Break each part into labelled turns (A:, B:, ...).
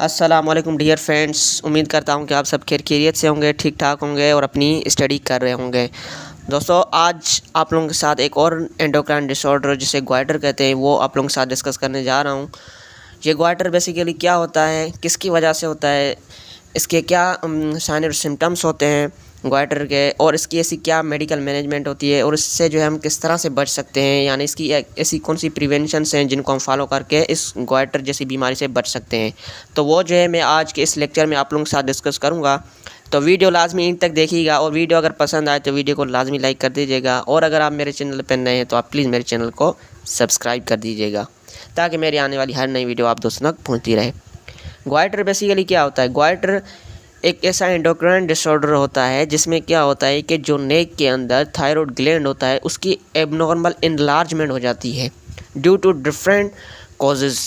A: अस्सलामुअलैकुम dear friends, उम्मीद करता हूँ कि आप सब खैरियत से होंगे, ठीक ठाक होंगे और अपनी स्टडी कर रहे होंगे। दोस्तों, आज आप लोगों के साथ एक और एंडोक्राइन डिसऑर्डर जिसे ग्वाइटर कहते हैं वो आप लोगों के साथ डिस्कस करने जा रहा हूँ। ये ग्वाइटर बेसिकली क्या होता है, किसकी वजह से होता है, इसके क्या साइन और सिम्टम्स होते हैं ग्वाइटर के, और इसकी ऐसी क्या मेडिकल मैनेजमेंट होती है और इससे जो है हम किस तरह से बच सकते हैं, यानी इसकी ऐसी कौन सी प्रिवेंशंस हैं जिनको हम फॉलो करके इस ग्वाइटर जैसी बीमारी से बच सकते हैं। तो वो जो है मैं आज के इस लेक्चर में आप लोगों के साथ डिस्कस करूँगा। तो वीडियो लाजमी इन तक देखिएगा और वीडियो अगर पसंद आए तो वीडियो को लाजमी लाइक कर दीजिएगा, और अगर आप मेरे चैनल पर नए हैं तो आप प्लीज़ मेरे चैनल को सब्सक्राइब कर दीजिएगा ताकि मेरी आने वाली हर नई वीडियो आप दोस्तों तक पहुँचती रहे। ग्वाइटर बेसिकली क्या होता है? ग्वाइटर एक ऐसा एंडोक्राइन डिसऑर्डर होता है जिसमें क्या होता है कि जो नेक के अंदर थायराइड ग्लैंड होता है उसकी एबनॉर्मल इनलार्जमेंट हो जाती है ड्यू टू डिफरेंट कॉजेज़।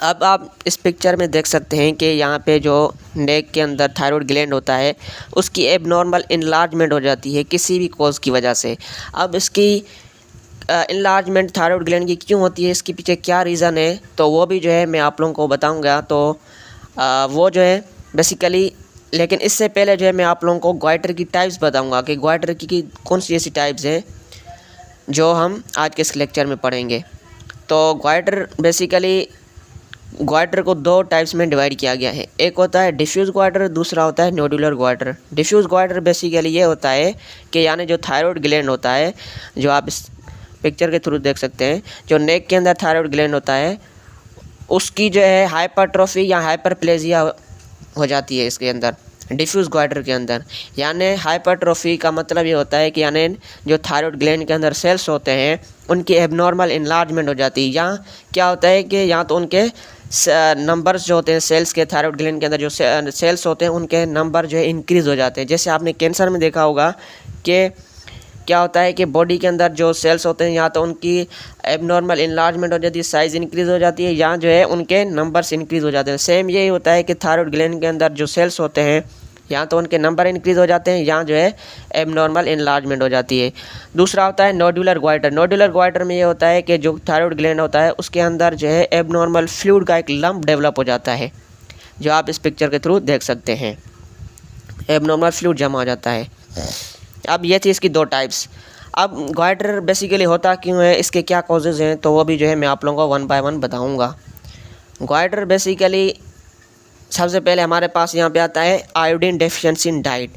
A: अब आप इस पिक्चर में देख सकते हैं कि यहाँ पे जो नेक के अंदर थायराइड ग्लैंड होता है उसकी एबनॉर्मल इनलार्जमेंट हो जाती है किसी भी कॉज की वजह से। अब इसकी इनलार्जमेंट थायराइड ग्लैंड की क्यों होती है, इसके पीछे क्या रीज़न है, तो वो भी जो है मैं आप लोगों को बताऊँगा। तो वो जो है बेसिकली, लेकिन इससे पहले जो है मैं आप लोगों को ग्वाइटर की टाइप्स बताऊंगा कि ग्वाइटर की कौन सी ऐसी टाइप्स हैं जो हम आज के इस लेक्चर में पढ़ेंगे। तो ग्वाइटर बेसिकली, ग्वाइटर को दो टाइप्स में डिवाइड किया गया है। एक होता है डिफ्यूज़ ग्वाइटर, दूसरा होता है nodular goitre. Diffuse goitre basically ये होता है कि यानी जो थायराइड ग्लैंड होता है, जो आप इस पिक्चर के थ्रू देख सकते हैं, जो नेक के अंदर थायराइड ग्लैंड होता है उसकी जो है हाइपरट्रोफी या हाइपरप्लेजिया हो जाती है इसके अंदर, डिफ्यूज़ ग्वाइटर के अंदर। यानी हाइपरट्रोफी का मतलब ये होता है कि यानी जो थायराइड ग्लैंड के अंदर सेल्स होते हैं उनकी एबनॉर्मल इनलार्जमेंट हो जाती है। यहाँ क्या होता है कि यहाँ तो उनके नंबर्स जो होते हैं सेल्स के, थायराइड ग्लैंड के अंदर जो सेल्स होते हैं उनके नंबर जो है इंक्रीज़ हो जाते हैं। जैसे आपने कैंसर में देखा होगा कि क्या होता है कि बॉडी के अंदर जो सेल्स होते हैं यहाँ तो उनकी एबनॉर्मल इनलार्जमेंट हो जाती है, साइज़ इंक्रीज़ हो जाती है, यहाँ जो है उनके नंबर्स इंक्रीज़ हो जाते हैं। सेम यही होता है कि थायराइड ग्लैंड के अंदर जो सेल्स होते हैं यहाँ तो उनके नंबर इंक्रीज़ हो जाते हैं, यहाँ जो है एबनॉर्मल इनलार्जमेंट हो जाती है। दूसरा होता है नोडुलर ग्वाइटर। नोडुलर ग्वाइटर में ये होता है कि जो थायराइड ग्लैंड होता है उसके अंदर जो है एबनॉर्मल फ्लूइड का एक लंप डेवलप हो जाता है, जो आप इस पिक्चर के थ्रू देख सकते हैं, एबनॉर्मल फ्लूइड जमा हो जाता है। अब ये थी इसकी दो टाइप्स। अब ग्वाइटर बेसिकली होता क्यों है, इसके क्या कॉजेज़ हैं, तो वो भी जो है मैं आप लोगों को वन बाय वन बताऊंगा। ग्वाइटर बेसिकली सबसे पहले हमारे पास यहाँ पे आता है iodine deficiency in diet,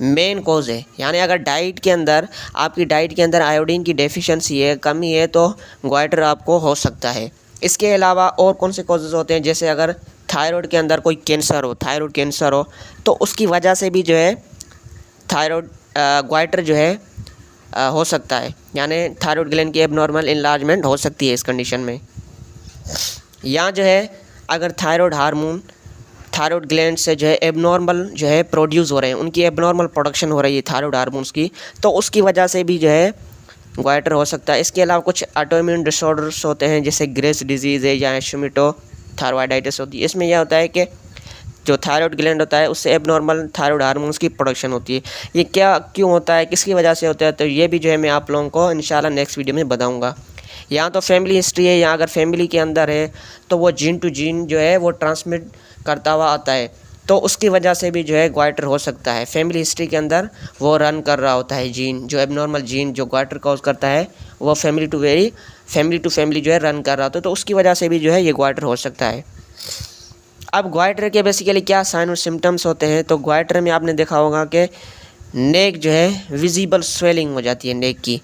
A: main cause है। यानी अगर डाइट के अंदर, आपकी डाइट के अंदर आयोडीन की डेफिशिएंसी है, कमी है, तो ग्वाइटर आपको हो सकता है। इसके अलावा और कौन से कॉजेज़ होते हैं, जैसे अगर थायराइड के अंदर कोई कैंसर हो, थायराइड कैंसर हो, तो उसकी वजह से भी जो है थायराइड ग्वाइटर जो है हो सकता है। यानी थायराइड ग्लैंड की एबनॉर्मल इनलार्जमेंट हो सकती है इस कंडीशन में। यहाँ जो है अगर थायराइड हार्मोन थायराइड ग्लैंड से जो है एबनॉर्मल जो है प्रोड्यूस हो रहे हैं, उनकी एबनॉर्मल प्रोडक्शन हो रही है थायराइड हार्मोन्स की, तो उसकी वजह से भी जो है ग्वाइटर हो सकता है। इसके अलावा कुछ ऑटोइम्यून डिसऑर्डर्स होते हैं जैसे ग्रेस डिजीज़ है या हैशिमोटो थायराइडाइटिस होती है। इसमें यह होता है कि जो थायराइड ग्लैंड होता है उससे एबनॉर्मल थायराइड हार्मोन्स की प्रोडक्शन होती है। ये क्या क्यों होता है, किसकी वजह से होता है, तो ये भी जो है मैं आप लोगों को इंशाल्लाह नेक्स्ट वीडियो में बताऊंगा। यहाँ तो फैमिली हिस्ट्री है, यहाँ अगर फैमिली के अंदर है तो वो जीन टू जीन जो है वो ट्रांसमिट करता हुआ आता है, तो उसकी वजह से भी जो है ग्वाइटर हो सकता है। फैमिली हिस्ट्री के अंदर वो रन कर रहा होता है जीन, जो एबनॉर्मल जीन जो ग्वाइटर कॉज करता है वो फैमिली टू फैमिली जो है रन कर रहा होता है, तो उसकी वजह से भी जो है ये ग्वाइटर हो सकता है। अब ग्वाइटर के बेसिकली क्या साइन और सिम्टम्स होते हैं, तो ग्वाइटर में आपने देखा होगा कि नेक जो है विजिबल स्वेलिंग हो जाती है नेक की।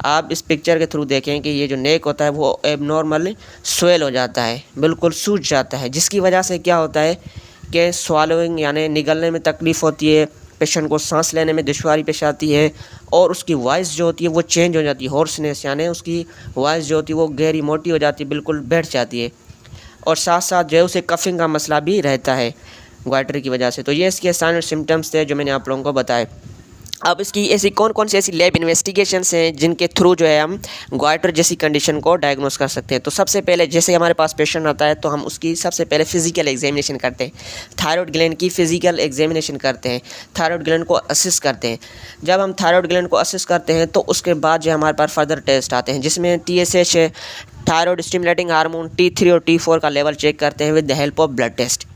A: आप इस पिक्चर के थ्रू देखें कि ये जो नेक होता है वो एबनॉर्मल स्वेल हो जाता है, बिल्कुल सूज जाता है, जिसकी वजह से क्या होता है कि स्वालोइंग यानी निगलने में तकलीफ़ होती है, पेशेंट को सांस लेने में दुश्वारी पेश आती है, और उसकी वॉइस जो होती है वो चेंज हो जाती है, हॉर्सनेस, यानी उसकी वॉइस जो होती है वो गहरी मोटी हो जाती है, बिल्कुल बैठ जाती है, और साथ साथ जो है उसे कफिंग का मसला भी रहता है ग्वाइटर की वजह से। तो ये इसके साइन और सिम्टम्स थे जो मैंने आप लोगों को बताए। अब इसकी ऐसी कौन कौन सी ऐसी लैब इन्वेस्टिगेशंस हैं जिनके थ्रू जो है हम ग्वाइटर जैसी कंडीशन को डायग्नोस कर सकते हैं। तो सबसे पहले जैसे हमारे पास पेशेंट आता है तो हम उसकी सबसे पहले फिजिकल एग्जामिनेशन करते हैं, थायराइड ग्लैंड की फिजिकल एग्जामिनेशन करते हैं, थायराइड ग्लैंड को असिस्ट करते हैं। जब हम थायराइड ग्लैंड को असिस्ट करते हैं तो उसके बाद जो हमारे पास फर्दर टेस्ट आते हैं जिसमें TSH thyroid stimulating hormone T3 और T4 का लेवल चेक करते हैं with the help of blood test.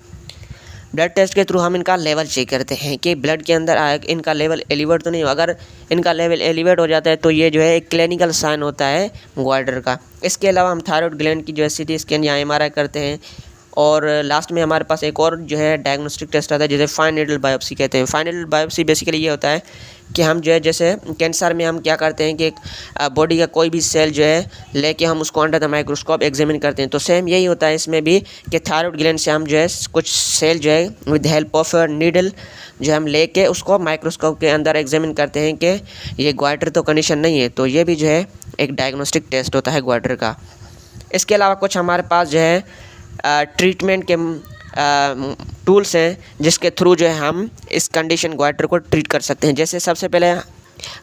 A: Blood test के थ्रू हम इनका लेवल चेक करते हैं कि ब्लड के अंदर इनका लेवल एलिवेट तो नहीं हो। अगर इनका लेवल एलिवेट हो जाता है तो ये जो है एक क्लिनिकल साइन होता है गॉइटर का। इसके अलावा हम थायराइड ग्लैंड की जो है CT स्कैन या MRI करते हैं। और लास्ट में हमारे पास एक और जो है डायग्नोस्टिक टेस्ट आता है जिसे फाइन नीडल बायोप्सी कहते हैं। फाइन नीडल बायोप्सी बेसिकली ये होता है कि हम जो है जैसे कैंसर में हम क्या करते हैं कि एक बॉडी का कोई भी सेल जो है लेके हम उसको अंडर द माइक्रोस्कोप एग्जामिन करते हैं। तो सेम यही होता है इसमें भी कि थायराइड ग्लैंड से हम जो है कुछ सेल जो है विद हेल्प ऑफ नीडल जो हम लेके उसको माइक्रोस्कोप के अंदर एग्जामिन करते हैं कि ये गॉइटर तो कंडीशन नहीं है। तो ये भी जो है एक डायग्नोस्टिक टेस्ट होता है गॉइटर का। इसके अलावा कुछ हमारे पास जो है ट्रीटमेंट के टूल्स हैं जिसके थ्रू जो है हम इस कंडीशन गॉइटर को ट्रीट कर सकते हैं। जैसे सबसे पहले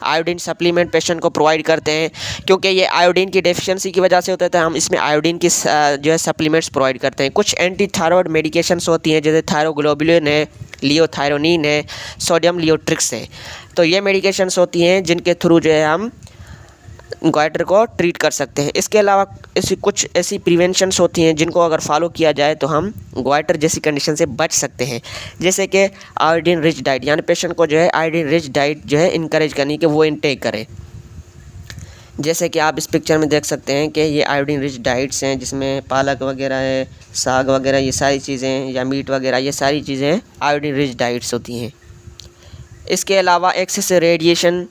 A: आयोडीन सप्लीमेंट पेशेंट को प्रोवाइड करते हैं, क्योंकि ये आयोडीन की डेफिशिएंसी की वजह से होता है तो हम इसमें आयोडीन की जो है सप्लीमेंट्स प्रोवाइड करते हैं। कुछ एंटी थायराइड मेडिकेशंस होती हैं जैसे थायरोग्लोबुलिन है, लियोथायरोनिन है, सोडियम लियोट्रिक्स है। तो ये मेडिकेशंस होती हैं जिनके थ्रू जो है हम गॉइटर को ट्रीट कर सकते हैं। इसके अलावा कुछ ऐसी प्रिवेंशंस होती हैं जिनको अगर फॉलो किया जाए तो हम गॉइटर जैसी कंडीशन से बच सकते हैं। जैसे कि आयोडीन रिच डाइट, यानी पेशेंट को जो है आयोडीन रिच डाइट जो है इनकरेज करनी कि वो इनटेक करे। जैसे कि आप इस पिक्चर में देख सकते हैं कि ये आयोडीन रिच डाइट्स हैं जिसमें पालक वगैरह है, साग वगैरह, ये सारी चीज़ें या मीट वगैरह, ये सारी चीज़ें आयोडीन रिच डाइट्स होती हैं। इसके अलावा एक्सेस रेडिएशन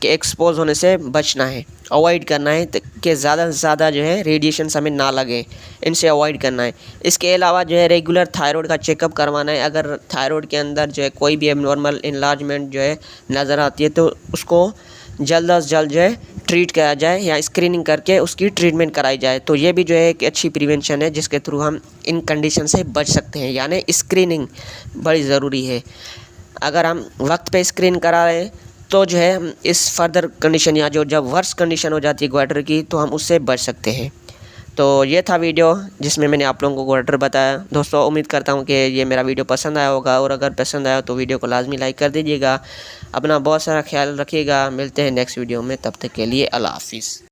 A: के एक्सपोज होने से बचना है, अवॉइड करना है कि ज़्यादा से ज़्यादा जो है रेडिएशन हमें ना लगे, इनसे अवॉइड करना है। इसके अलावा जो है रेगुलर थायराइड का चेकअप करवाना है। अगर थायराइड के अंदर जो है कोई भी एबनॉर्मल इनलार्जमेंट जो है नज़र आती है तो उसको जल्द अज जल्द जो है ट्रीट किया जाए या स्क्रीनिंग करके उसकी ट्रीटमेंट कराई जाए। तो ये भी जो है एक अच्छी प्रिवेंशन है जिसके थ्रू हम इन कंडीशन से बच सकते हैं, यानी स्क्रीनिंग बड़ी ज़रूरी है। अगर हम वक्त पे स्क्रीन करा रहे हैं तो जो है हम इस फर्दर कंडीशन या जो जब वर्स कंडीशन हो जाती है गॉइटर की तो हम उससे बच सकते हैं। तो ये था वीडियो जिसमें मैंने आप लोगों को गॉइटर बताया। दोस्तों उम्मीद करता हूँ कि ये मेरा वीडियो पसंद आया होगा, और अगर पसंद आया तो वीडियो को लाजमी लाइक कर दीजिएगा। अपना बहुत सारा ख्याल रखिएगा। मिलते हैं नेक्स्ट वीडियो में, तब तक के लिए अल्लाह हाफिज़।